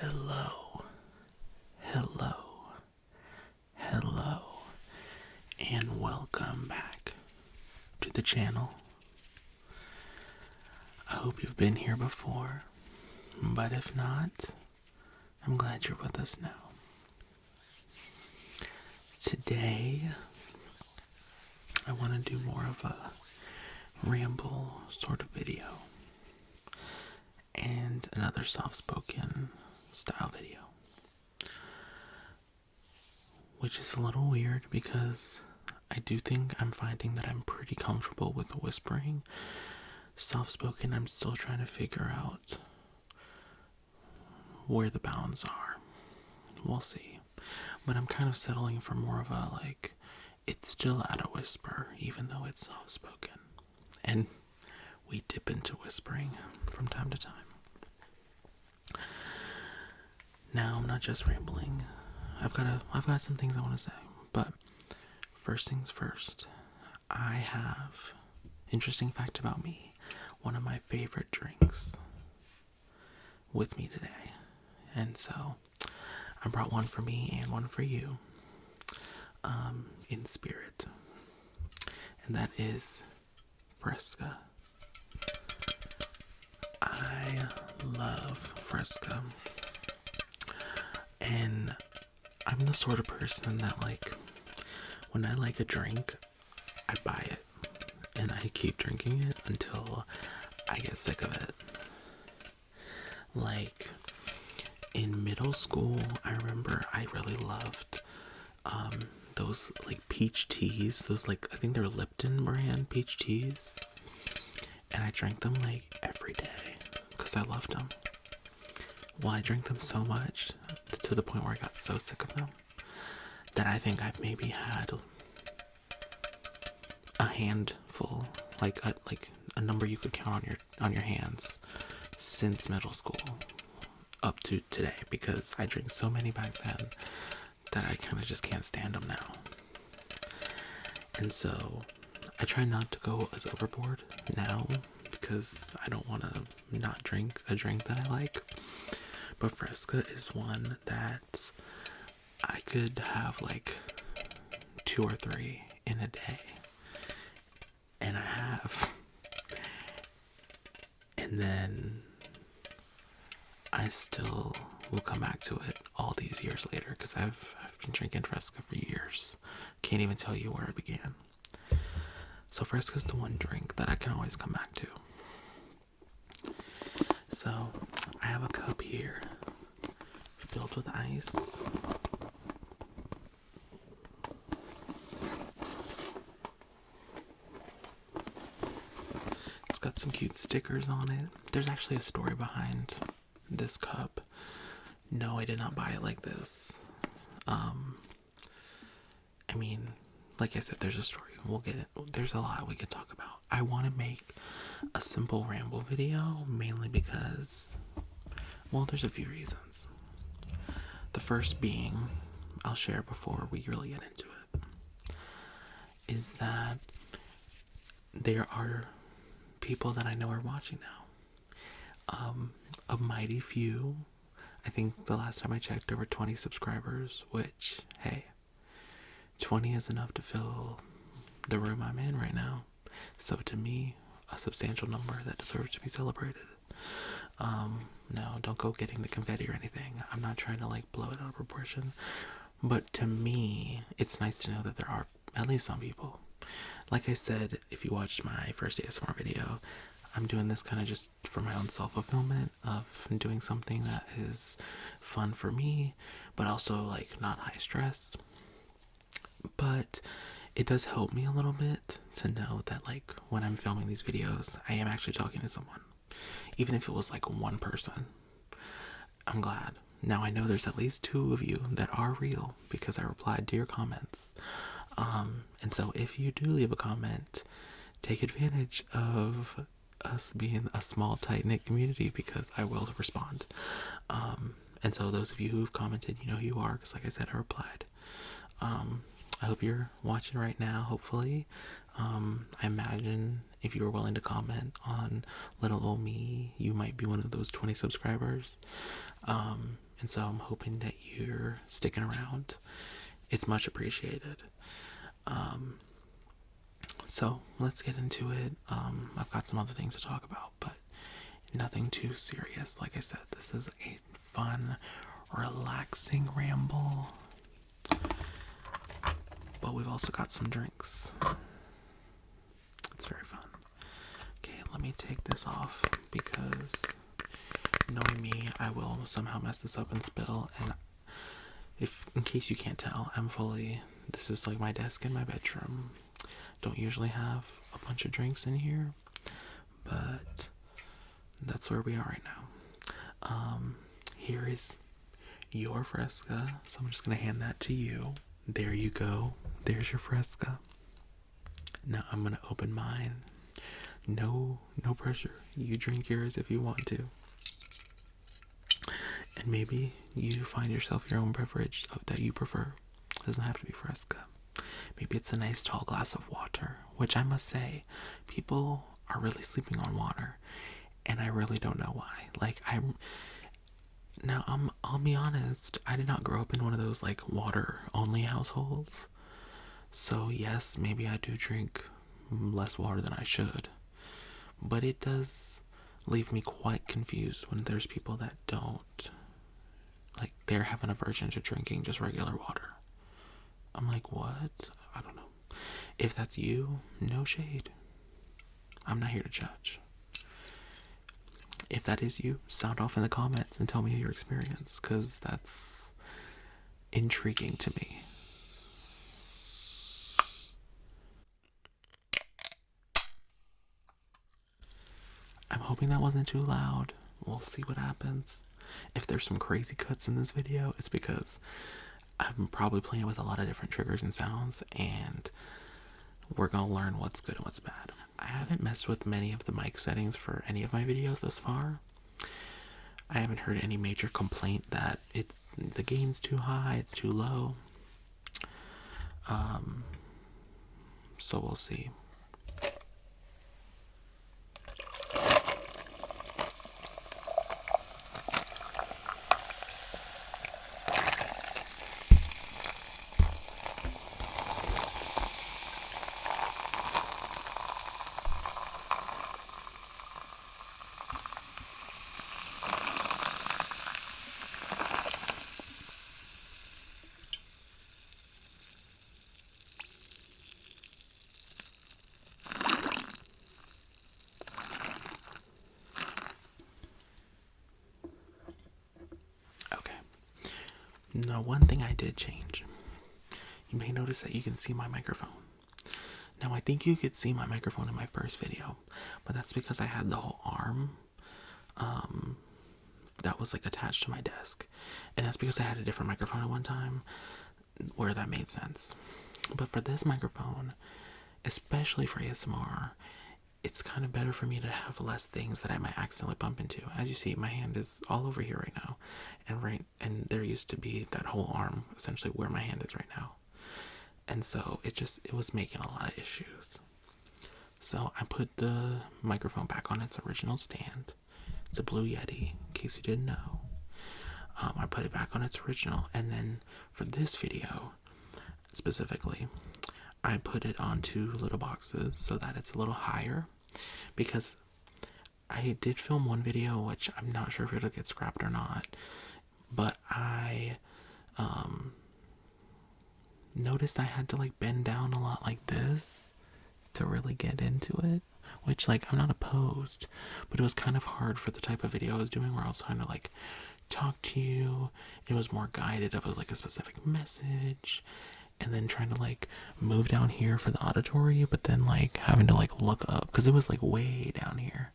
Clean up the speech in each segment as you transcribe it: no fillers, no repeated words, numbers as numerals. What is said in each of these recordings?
Hello, hello, hello, and welcome back to the channel. I hope you've been here before, but if not, I'm glad you're with us now. Today, I want to do more of a ramble sort of video and another soft-spoken style video, which is a little weird because I do think I'm finding that I'm pretty comfortable with whispering. Soft-spoken, I'm still trying to figure out where the bounds are. We'll see. But I'm kind of settling for more of a, it's still at a whisper, even though it's soft-spoken. And we dip into whispering from time to time. Now, I'm not just rambling. I've got some things I want to say. But first things first, I have, interesting fact about me, one of my favorite drinks with me today. And so I brought one for me and one for you, in spirit. And that is Fresca. I love Fresca. And I'm the sort of person that, when I like a drink, I buy it. And I keep drinking it until I get sick of it. In middle school, I remember I really loved those peach teas. Those I think they're Lipton brand peach teas. And I drank them every day because I loved them. Well, I drank them so much to the point where I got so sick of them that I think I've maybe had a handful, a number you could count on your hands since middle school up to today, because I drank so many back then that I kind of just can't stand them now. And so I try not to go as overboard now because I don't want to not drink a drink that I like. But Fresca is one that I could have 2 or 3 in a day. And I have. And then I still will come back to it all these years later because I've been drinking Fresca for years. Can't even tell you where it began. So Fresca is the one drink that I can always come back to. So I have a cup here filled with ice. It's got some cute stickers on it. There's actually a story behind this cup. No, I did not buy it like this. Like I said, there's a story. We'll get it. There's a lot we can talk about. I want to make a simple ramble video, mainly because, there's a few reasons. The first being, I'll share before we really get into it, is that there are people that I know are watching now. A mighty few. I think the last time I checked there were 20 subscribers, which, hey, 20 is enough to fill the room I'm in right now. So to me, a substantial number that deserves to be celebrated. No, don't go getting the confetti or anything. I'm not trying to blow it out of proportion. But to me, it's nice to know that there are at least some people. Like I said, if you watched my first ASMR video, I'm doing this kind of just for my own self-fulfillment of doing something that is fun for me, but also not high stress. But it does help me a little bit to know that when I'm filming these videos, I am actually talking to someone. Even if it was one person. I'm glad. Now I know there's at least 2 of you that are real because I replied to your comments. And so if you do leave a comment, take advantage of us being a small, tight-knit community because I will respond. And so those of you who've commented, you know who you are because like I said, I replied. I hope you're watching right now, hopefully. I imagine if you were willing to comment on little old me, you might be one of those 20 subscribers. and so I'm hoping that you're sticking around. It's much appreciated. So let's get into it. I've got some other things to talk about, but nothing too serious. Like I said, this is a fun, relaxing ramble. But we've also got some drinks. It's very fun. Okay, let me take this off because knowing me, I will somehow mess this up and spill. And if, in case you can't tell, this is like my desk in my bedroom. Don't usually have a bunch of drinks in here, but that's where we are right now. Here is your Fresca, so I'm just gonna hand that to you. There you go. There's your Fresca. Now I'm gonna open mine. No pressure. You drink yours if you want to. And maybe you find yourself your own beverage that you prefer. It doesn't have to be Fresca. Maybe it's a nice tall glass of water, which I must say, people are really sleeping on water, and I really don't know why. I'll be honest, I did not grow up in one of those like water only households. So yes, maybe I do drink less water than I should, but it does leave me quite confused when there's people that don't, like, they have an aversion to drinking just regular water. I'm like, what? I don't know. If that's you, no shade. I'm not here to judge. If that is you, sound off in the comments and tell me your experience, because that's intriguing to me. I'm hoping that wasn't too loud. We'll see what happens. If there's some crazy cuts in this video, it's because I'm probably playing with a lot of different triggers and sounds, and we're gonna learn what's good and what's bad. I haven't messed with many of the mic settings for any of my videos thus far. I haven't heard any major complaint that the gain's too high, it's too low. So we'll see. Now, one thing I did change. You may notice that you can see my microphone. Now, I think you could see my microphone in my first video, but that's because I had the whole arm that was like attached to my desk. And that's because I had a different microphone at one time where that made sense. But for this microphone, especially for ASMR, it's kind of better for me to have less things that I might accidentally bump into. As you see, my hand is all over here right now, and there used to be that whole arm essentially where my hand is right now, and so it was making a lot of issues. So I put the microphone back on its original stand. It's a Blue Yeti, in case you didn't know. I put it back on its original, and then for this video specifically, I put it on 2 little boxes so that it's a little higher, because I did film one video, which I'm not sure if it'll get scrapped or not, but I noticed I had to like bend down a lot like this to really get into it, which, like, I'm not opposed, but it was kind of hard for the type of video I was doing where I was trying to like talk to you. It was more guided of like a specific message, and then trying to like move down here for the auditory, but then like having to like look up because it was like way down here.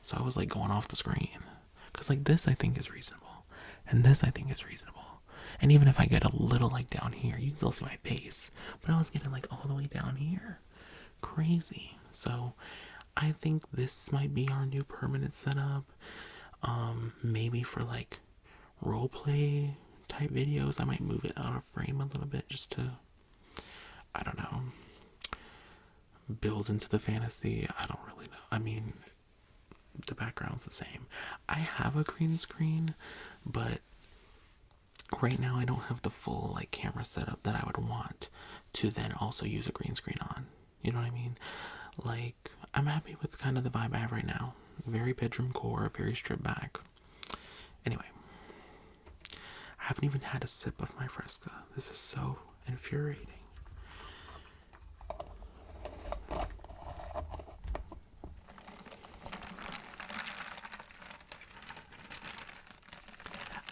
So I was like going off the screen because like this I think is reasonable, and this I think is reasonable. And even if I get a little like down here, you can still see my face, but I was getting like all the way down here. Crazy. So I think this might be our new permanent setup. Maybe for like role play type videos, I might move it out of frame a little bit just to, I don't know, build into the fantasy. I don't really know. I mean, the background's the same. I have a green screen, but right now I don't have the full like camera setup that I would want to then also use a green screen on. You know what I mean? Like, I'm happy with kind of the vibe I have right now. Very bedroom core, very stripped back. Anyway, I haven't even had a sip of my Fresca. This is so infuriating.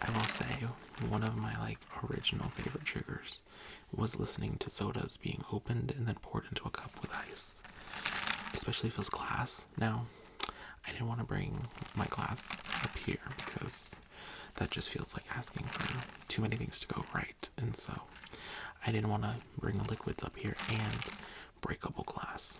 I will say, one of my like original favorite triggers was listening to sodas being opened and then poured into a cup with ice. Especially if it was glass. Now, I didn't want to bring my glass up here because that just feels like asking for too many things to go right. And so I didn't want to bring the liquids up here and breakable glass.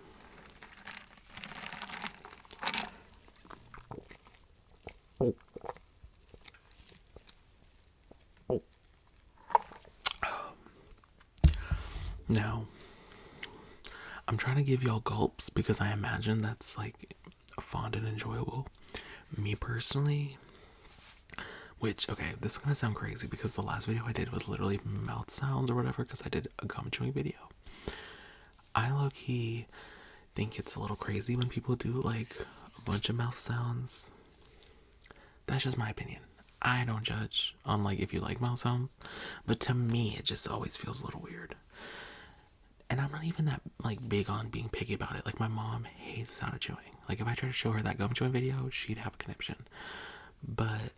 Now, I'm trying to give y'all gulps because I imagine that's like fun and enjoyable. Me personally, which, okay, this is gonna sound crazy because the last video I did was literally mouth sounds or whatever because I did a gum chewing video. I low-key think it's a little crazy when people do like a bunch of mouth sounds. That's just my opinion. I don't judge on like if you like mouth sounds, but to me it just always feels a little weird. And I'm not even that like big on being picky about it. Like, my mom hates the sound of chewing. Like, if I try to show her that gum chewing video, she'd have a conniption. But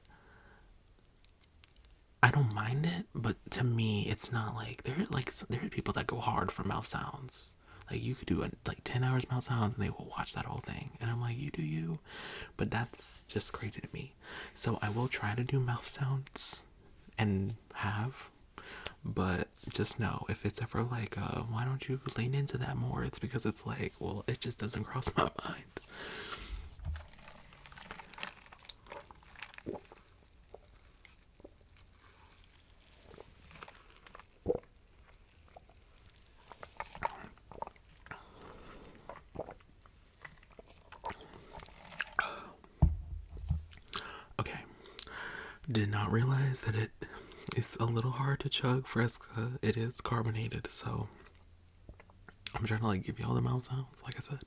I don't mind it. But to me, it's not like there are people that go hard for mouth sounds. Like, you could do like 10 hours mouth sounds and they will watch that whole thing. And I'm like, you do you. But that's just crazy to me. So I will try to do mouth sounds and have. But just know, if it's ever like, why don't you lean into that more? It's because it's like, well, it just doesn't cross my mind. Okay. Did not realize that it is a little hard to chug Fresca. It is carbonated, so I'm trying to like give you all the mouth sounds, like I said.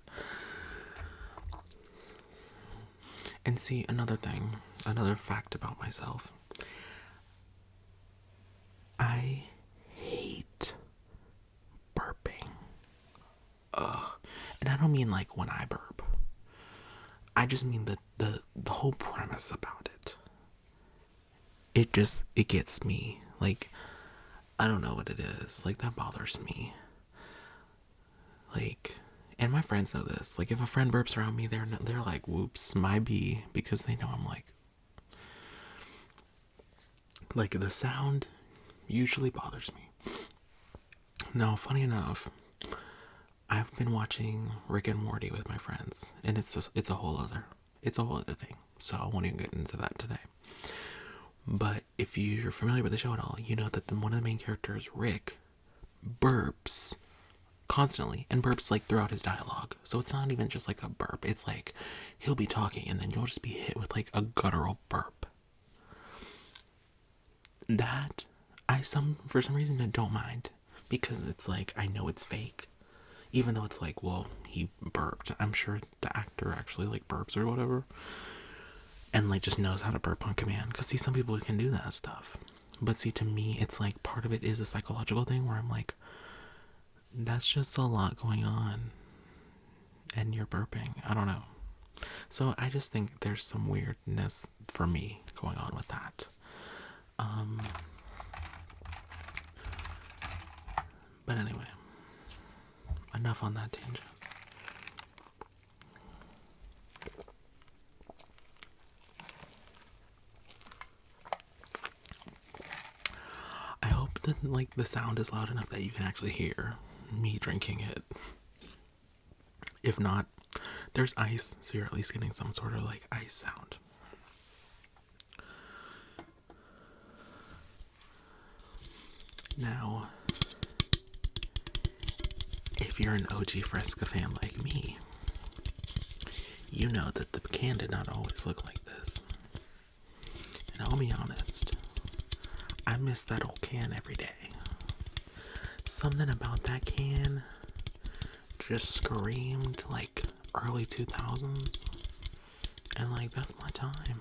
And see, another fact about myself. I hate burping. And I don't mean like when I burp. I just mean the whole premise about it. It gets me. Like, I don't know what it is. Like, that bothers me. Like, and my friends know this. Like, if a friend burps around me, they're like, whoops, my bee, because they know I'm like the sound usually bothers me. Now, funny enough, I've been watching Rick and Morty with my friends, and it's a whole other thing. So I won't even get into that today. But if you're familiar with the show at all, you know that one of the main characters, Rick, burps constantly, and burps like throughout his dialogue. So it's not even just like a burp. It's like he'll be talking and then you'll just be hit with like a guttural burp. That for some reason I don't mind, because it's like, I know it's fake. Even though it's like, well, he burped. I'm sure the actor actually like burps or whatever. And like just knows how to burp on command. Because see, some people can do that stuff. But see, to me, it's like part of it is a psychological thing where I'm like, that's just a lot going on. And you're burping. I don't know. So I just think there's some weirdness for me going on with that. But anyway, enough on that tangent. I hope that like the sound is loud enough that you can actually hear me drinking it. If not, there's ice, so you're at least getting some sort of like ice sound. Now, if you're an OG Fresca fan like me, you know that the can did not always look like this. And I'll be honest, I miss that old can every day. Something about that can just screamed like early 2000s. And like, that's my time.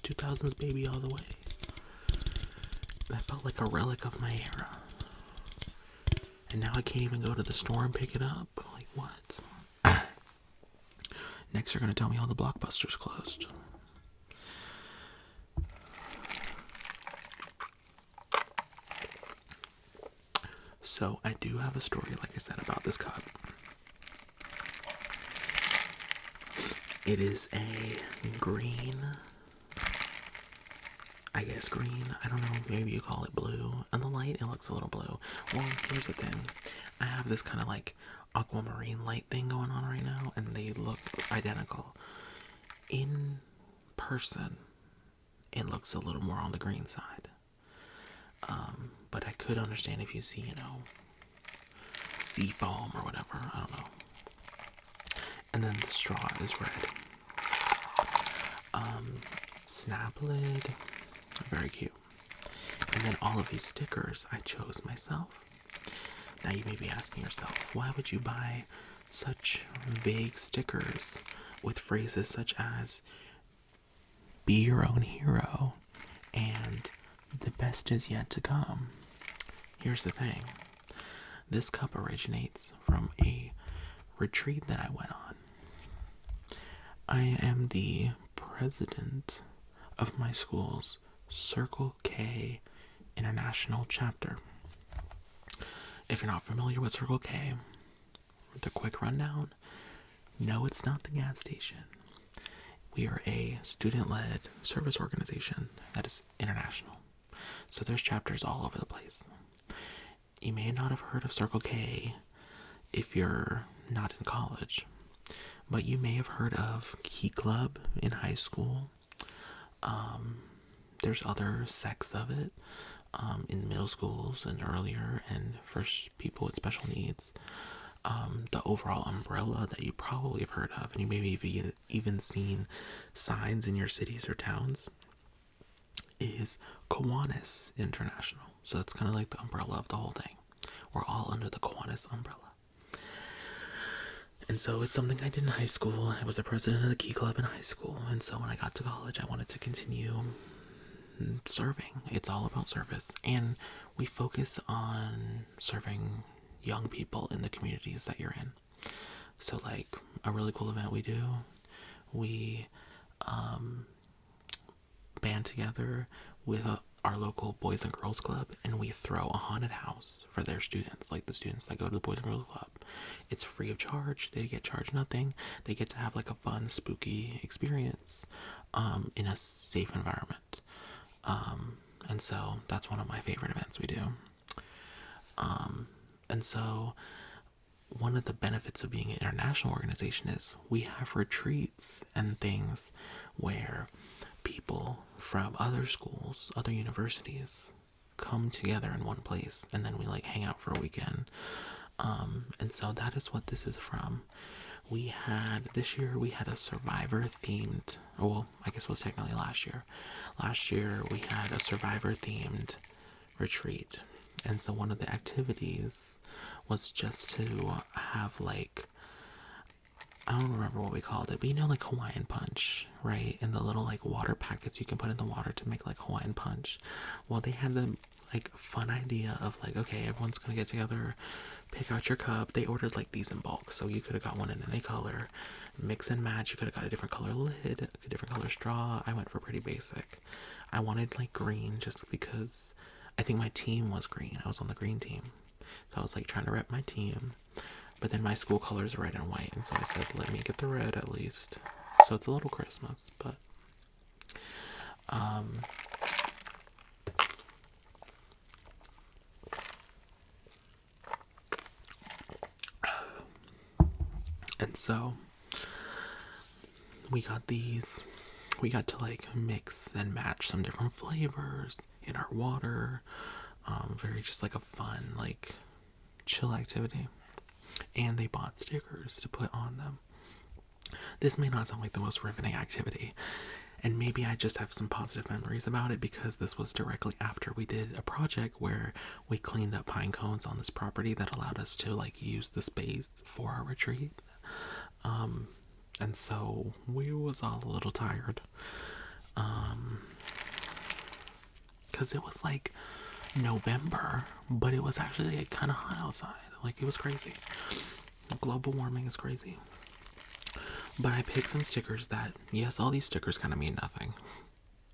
2000s baby all the way. That felt like a relic of my era. And now I can't even go to the store and pick it up. Like, what? Next, you're gonna tell me all the Blockbusters closed. So, I do have a story, like I said, about this cup. It is a green, I guess green, I don't know, maybe you call it blue. On the light, it looks a little blue. Well, here's the thing. I have this kind of like aquamarine light thing going on right now, and they look identical. In person, it looks a little more on the green side. But I could understand if you see, sea foam or whatever, I don't know. And then the straw is red. Snap lid, very cute. And then all of these stickers I chose myself. Now you may be asking yourself, why would you buy such vague stickers with phrases such as be your own hero and the best is yet to come? Here's the thing. This cup originates from a retreat that I went on. I am the president of my school's Circle K International chapter. If you're not familiar with Circle K, the quick rundown, no, it's not the gas station. We are a student-led service organization that is international. So there's chapters all over the place. You may not have heard of Circle K if you're not in college, but you may have heard of Key Club in high school. There's other sects of it in middle schools and earlier, and for people with special needs. The overall umbrella that you probably have heard of, and you maybe even seen signs in your cities or towns, is Kiwanis International. So it's kind of like the umbrella of the whole thing. We're all under the Kiwanis umbrella. And so it's something I did in high school. I was the president of the Key Club in high school. And so when I got to college, I wanted to continue serving. It's all about service. And we focus on serving young people in the communities that you're in. So like a really cool event we do, we band together with our local Boys and Girls Club, and we throw a haunted house for their students, like the students that go to the Boys and Girls Club. It's free of charge. They get charged nothing. They get to have like a fun, spooky experience in a safe environment. And so that's one of my favorite events we do. And so one of the benefits of being an international organization is we have retreats and things where people from other schools, other universities come together in one place, and then we like hang out for a weekend. And so that is what this is from. This year we had a Survivor themed, well, I guess it was technically last year. Last year we had a Survivor themed retreat. And so one of the activities was just to have like, I don't remember what we called it, but like Hawaiian punch, right? And the little like water packets you can put in the water to make like Hawaiian punch. Well, they had the like fun idea of like, okay, everyone's gonna get together, pick out your cup. They ordered like these in bulk, so you could have got one in any color, mix and match. You could have got a different color lid, a different color straw. I went for pretty basic. I wanted like green just because I think my team was green. I was on the green team, so I was like trying to rep my team. But then my school color is red and white, and so I said, let me get the red at least. So it's a little Christmas, but and so we got to like mix and match some different flavors in our water. Very just like a fun, like chill activity. And they bought stickers to put on them. This may not sound like the most riveting activity. And maybe I just have some positive memories about it because this was directly after we did a project where we cleaned up pine cones on this property that allowed us to like use the space for our retreat. And so we was all a little tired. Because it was like November, but it was actually like, kind of hot outside. Like, it was crazy. Global warming is crazy. But I picked some stickers that, yes, all these stickers kind of mean nothing.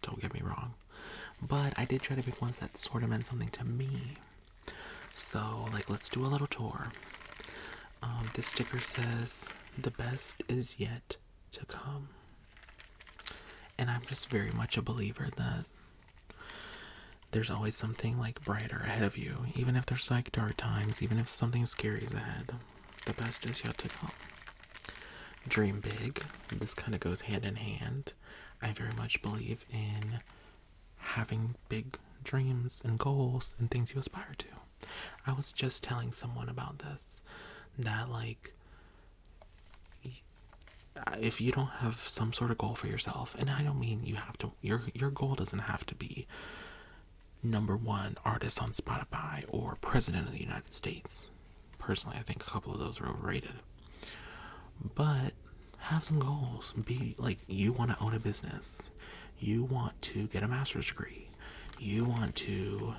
Don't get me wrong. But I did try to pick ones that sort of meant something to me. So, like, let's do a little tour. This sticker says, "The best is yet to come." And I'm just very much a believer that there's always something like brighter ahead of you. Even if there's like dark times, even if something scary is ahead, the best is yet to come. Dream big. This kind of goes hand in hand. I very much believe in having big dreams and goals and things you aspire to. I was just telling someone about this, that like, if you don't have some sort of goal for yourself, and I don't mean you have to, your goal doesn't have to be #1 artist on Spotify or president of the United States. Personally, I think a couple of those are overrated. But have some goals. Be like, you want to own a business. You want to get a master's degree. You want to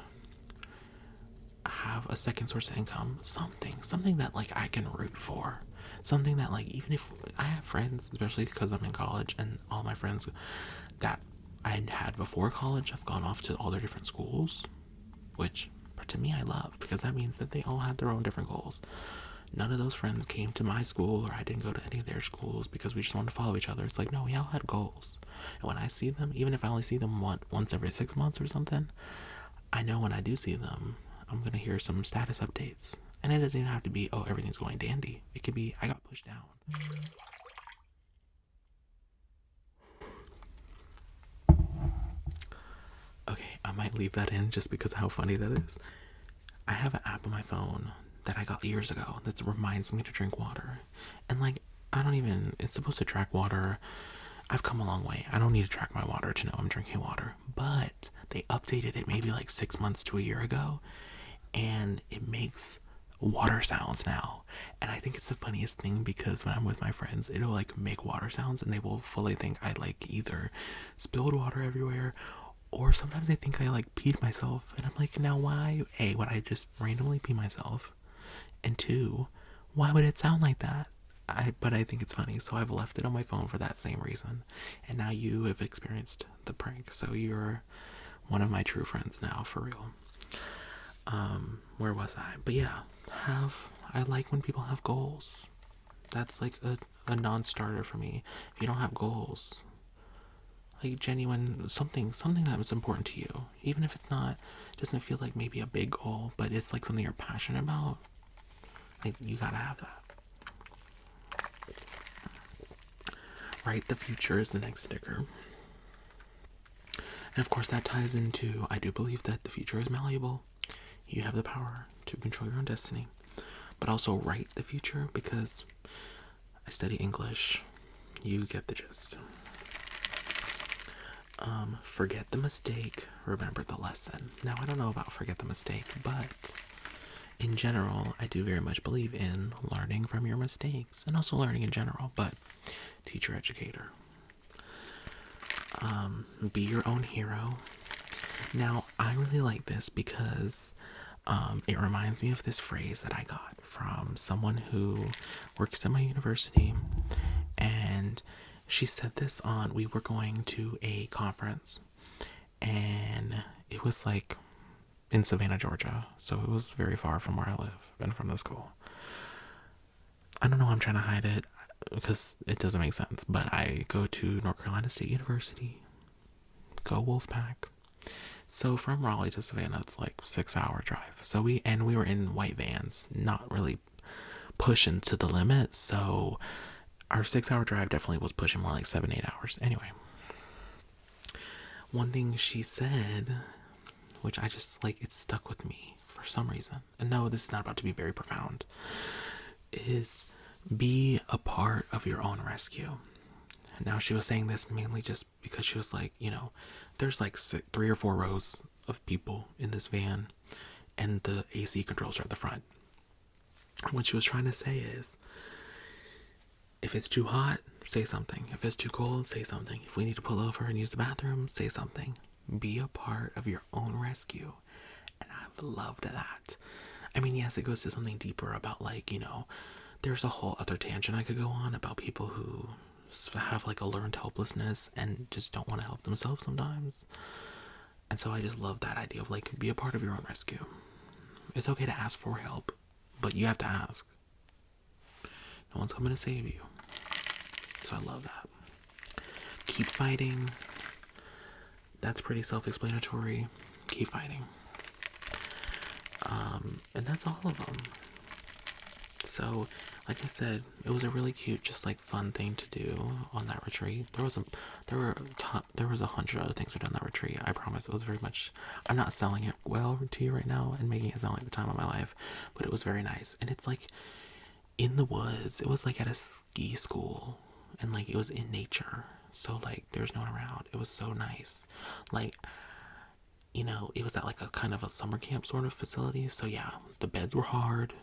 have a second source of income. Something that like I can root for. Something that like, even if I have friends, especially because I'm in college, and all my friends that I had before college have gone off to all their different schools, which to me I love, because that means that they all had their own different goals. None of those friends came to my school, or I didn't go to any of their schools because we just wanted to follow each other. It's like, no, we all had goals. And when I see them, even if I only see them once every 6 months or something, I know when I do see them, I'm going to hear some status updates. And it doesn't even have to be, oh, everything's going dandy. It could be, I got pushed down. Okay, I might leave that in just because of how funny that is. I have an app on my phone that I got years ago that reminds me to drink water. And like, it's supposed to track water. I've come a long way. I don't need to track my water to know I'm drinking water. But they updated it maybe like 6 months to a year ago, and it makes water sounds now. And I think it's the funniest thing, because when I'm with my friends, it'll like make water sounds and they will fully think I like either spilled water everywhere, or sometimes they think I like peed myself. And I'm like, now why? A, would I just randomly pee myself? And 2, why would it sound like that? But I think it's funny, so I've left it on my phone for that same reason. And now you have experienced the prank, so you're one of my true friends now, for real. Where was I? But yeah, I like when people have goals. That's like a non-starter for me. If you don't have goals, like genuine something that was important to you, even if it's not, doesn't feel like maybe a big goal, but it's like something you're passionate about, like, you gotta have that. Write the future is the next sticker. And of course that ties into, I do believe that the future is malleable. You have the power to control your own destiny. But also write the future, because I study English. You get the gist. Forget the mistake, remember the lesson. Now, I don't know about forget the mistake, but in general, I do very much believe in learning from your mistakes, and also learning in general, but teacher, educator. Be your own hero. Now, I really like this because it reminds me of this phrase that I got from someone who works at my university, and she said this we were going to a conference, and it was like in Savannah, Georgia, so it was very far from where I live and from the school. I don't know, I'm trying to hide it because it doesn't make sense, but I go to North Carolina State University. Go Wolfpack. So from Raleigh to Savannah, it's like 6-hour drive. So we were in white vans, not really pushing to the limit. So our 6-hour drive definitely was pushing more like 7-8 hours. Anyway, one thing she said, which I just like, it stuck with me for some reason. And no, this is not about to be very profound. Is be a part of your own rescue. Now, she was saying this mainly just because she was like, there's like 3 or 4 rows of people in this van, and the AC controls are at the front. What she was trying to say is, if it's too hot, say something. If it's too cold, say something. If we need to pull over and use the bathroom, say something. Be a part of your own rescue. And I've loved that. I mean, yes, it goes to something deeper about, like, there's a whole other tangent I could go on about people who have like a learned helplessness and just don't want to help themselves sometimes. And so I just love that idea of, like, be a part of your own rescue. It's okay to ask for help, but you have to ask. No one's coming to save you. So I love that. Keep fighting. That's pretty self-explanatory. Keep fighting. And that's all of them. So, like I said, it was a really cute, just like fun thing to do on that retreat. There was 100 other things we did on that retreat. I promise. It was very much. I'm not selling it well to you right now and making it sound like the time of my life, but it was very nice. And it's like in the woods. It was like at a ski school, and like it was in nature. So like there's no one around. It was so nice. Like, it was at like a kind of a summer camp sort of facility. So yeah, the beds were hard.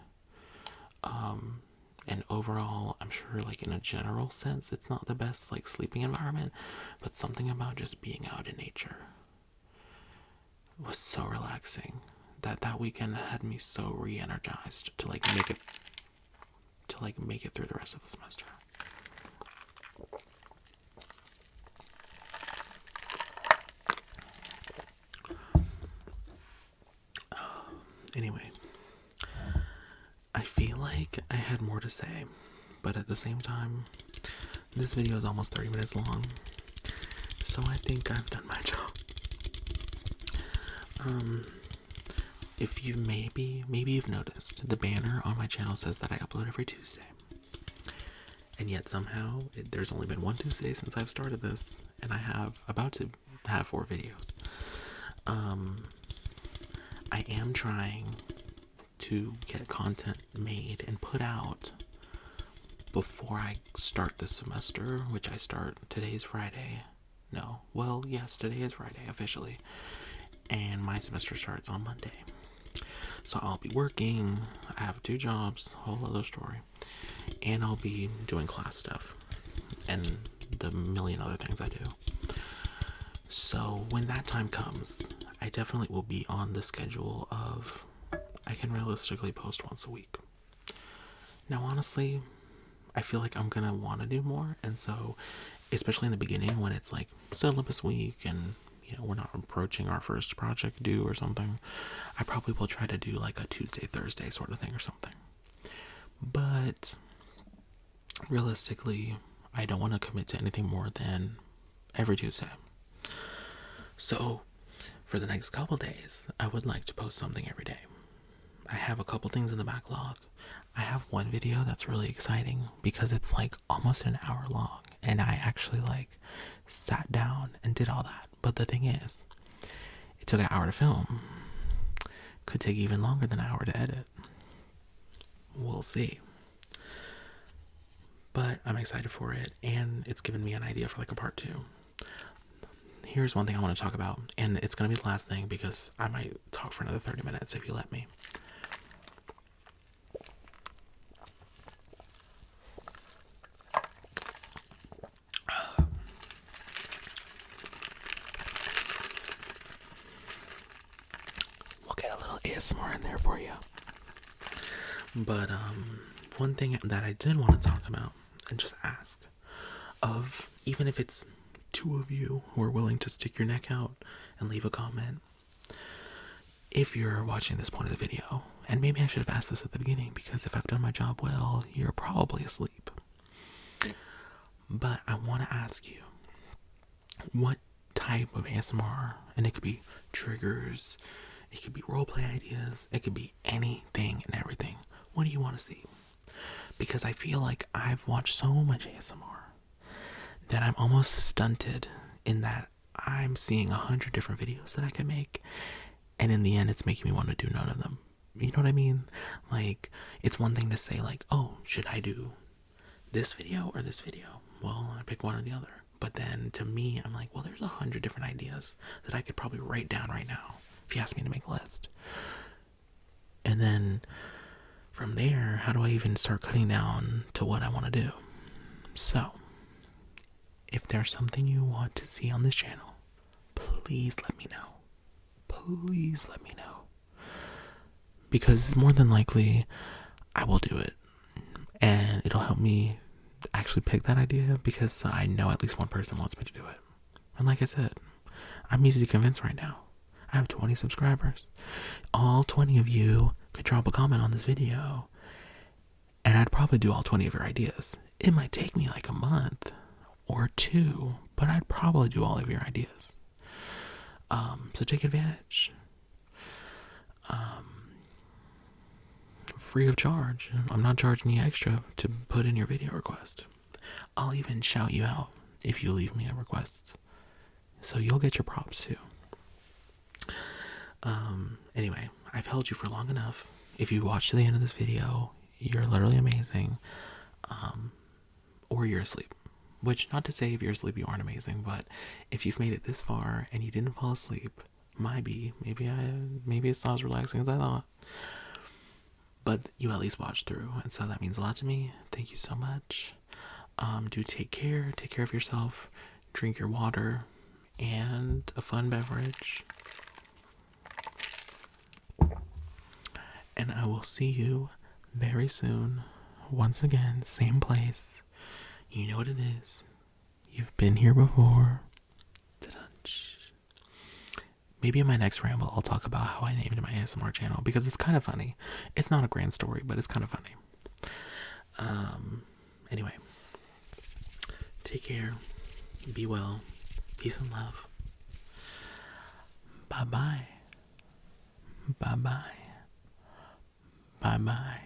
And overall, I'm sure, like, in a general sense, it's not the best, like, sleeping environment, but something about just being out in nature was so relaxing. That weekend had me so re-energized to make it through the rest of the semester. Anyway, I feel like I had more to say, but at the same time, this video is almost 30 minutes long, so I think I've done my job. If you maybe you've noticed, the banner on my channel says that I upload every Tuesday, and yet somehow there's only been one Tuesday since I've started this, and I have about to have 4 videos. I am trying to get content made and put out before I start this semester, which I start, today's Friday. Yes, today is Friday officially, and my semester starts on Monday. So I'll be working, I have 2 jobs, whole other story, and I'll be doing class stuff and the million other things I do. So when that time comes, I definitely will be on the schedule of, I can realistically post once a week. Now, honestly, I feel like I'm gonna want to do more, and so, especially in the beginning when it's like syllabus week and we're not approaching our first project due or something, I probably will try to do like a Tuesday, Thursday sort of thing or something. But realistically, I don't want to commit to anything more than every Tuesday. So for the next couple days, I would like to post something every day. I have a couple things in the backlog. I have one video that's really exciting because it's like almost an hour long, and I actually like sat down and did all that. But the thing is, it took an hour to film. Could take even longer than an hour to edit. We'll see. But I'm excited for it, and it's given me an idea for like a part 2. Here's one thing I want to talk about, and it's going to be the last thing because I might talk for another 30 minutes if you let me. We'll get a little ASMR in there for you. But one thing that I did want to talk about and just ask of, even if it's 2 of you who are willing to stick your neck out and leave a comment, if you're watching this point of the video, and maybe I should have asked this at the beginning, because if I've done my job well, you're probably asleep. But I want to ask you, what type of ASMR, and it could be triggers, it could be roleplay ideas, it could be anything and everything. What do you want to see? Because I feel like I've watched so much ASMR that I'm almost stunted in that I'm seeing 100 different videos that I can make, and in the end it's making me want to do none of them. You know what I mean? Like, it's one thing to say like, oh, should I do this video or this video? well, I pick one or the other. But then to me, I'm like, well, there's 100 different ideas that I could probably write down right now if you ask me to make a list. And then from there, how do I even start cutting down to what I want to do? So, if there's something you want to see on this channel, please let me know. Please let me know. Because more than likely, I will do it. And it'll help me actually pick that idea because I know at least one person wants me to do it. And like I said, I'm easy to convince right now. I have 20 subscribers. All 20 of you could drop a comment on this video, and I'd probably do all 20 of your ideas. It might take me like a month or two, but I'd probably do all of your ideas. So take advantage. Free of charge. I'm not charging you extra to put in your video request. I'll even shout you out if you leave me a request. So you'll get your props too. Anyway, I've held you for long enough. If you watch to the end of this video, you're literally amazing. Or you're asleep. Which, not to say if you're asleep you aren't amazing, but if you've made it this far and you didn't fall asleep, maybe it's not as relaxing as I thought. But you at least watched through, and so that means a lot to me. Thank you so much. Do take care of yourself, drink your water, and a fun beverage. And I will see you very soon. Once again, same place. You know what it is. You've been here before. Maybe in my next ramble, I'll talk about how I named my ASMR channel because it's kind of funny. It's not a grand story, but it's kind of funny. Anyway, take care. Be well. Peace and love. Bye-bye. Bye-bye. Bye-bye.